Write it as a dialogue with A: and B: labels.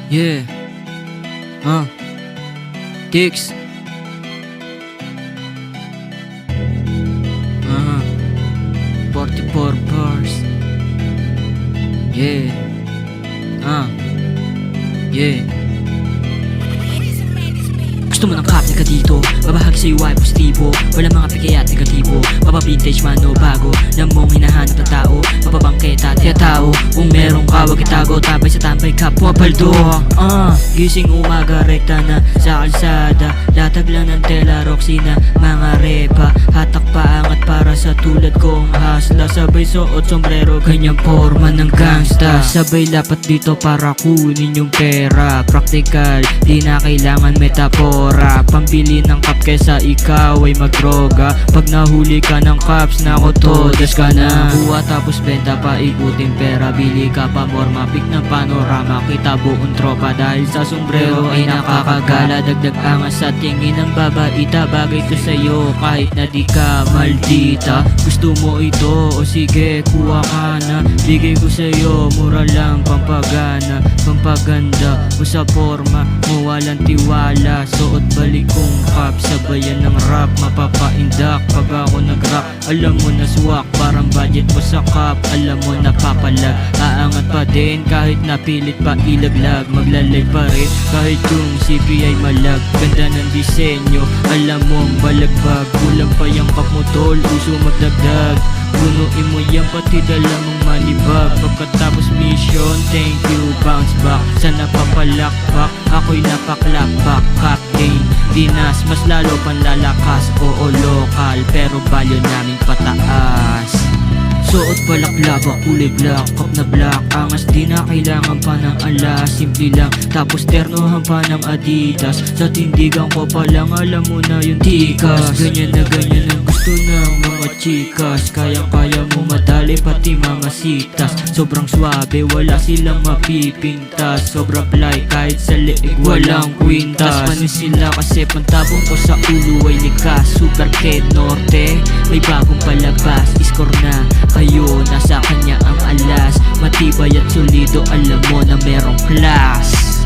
A: Yeah. Dicks. 44 bars. Yeah. Yeah. Gusto mo ng cup, dito babahagi sa'yo ay positibo. Wala mga peke at negatibo. Papa vintage man o bago na mong hinahanap ng tao. Mapabangketa at tiyatao. Kung merong ka, wag itago. Tabay sa tambay, kapwa paldo. Gising umaga, rekta na sa kalsada. Latag lang ng tela, Roxy na mga repa. Hatak pa angat para sa tulad kong hasla. Sabay suot sombrero, ganyang forma ng gangsta. Sabay lapat dito para kunin yung pera. Practical, di na kailangan metapora. Pambili ng cup kesa ikaw ay magdroga. Pag nahuli ka ng cups, nako todas ka na. Buwa tapos benta pa, ikutin pera. Bili ka pa more, mapik ng panorama. Kita buong tropa dahil sa sombrero ay nakakagala. Dagdag angas sa tingin ng babaita. Bagay to sa'yo kahit na di ka maldita. Gusto mo ito o sige kuha ka na. Bigay ko sa'yo mura lang, pampagana, pampaganda mo sa forma mo walang tiwala. Suot balik kong cup, sabayan ng rap. Mapapaindak pag ako nag-rap. Alam mo na swak, parang budget mo sa cup. Alam mo na papalag, aangat pa din kahit napilit pa ilaglag. Maglalay pa rin kahit yung CP ay malag. Ganda ng disenyo, alam mo ang balagbag. Kulang pa yung cup mo tol, uso magdagdag. Punuin mo yan pati dala mong manibag. Pagkatapos mission, thank you, bounce back. Sana papalakpak, ako'y napaklakpak. Captain, Dinas, mas lalo panlalakas. Oo, lokal, pero value namin pataas. Suot balaklava, kulay black, cup na black. Angas di na kailangan pa ng alas. Simple lang, tapos ternohan pa ng Adidas. Sa tindigan ko pa lang alam mo na yung tikas. Ganyan na ganyan ang gusto ng mga chikas. Kayang-kaya mo madali pati mga sitas. Sobrang swabe, wala silang mapipintas. Sobrang fly kahit sa leeg walang kwintas. Panis sila kasi pantabong ko sa ulo ay likas. Super Ked Norte, may bagong palabas. Score na kayo, nasa kanya ang alas. Matibay at solido, alam mo na merong class.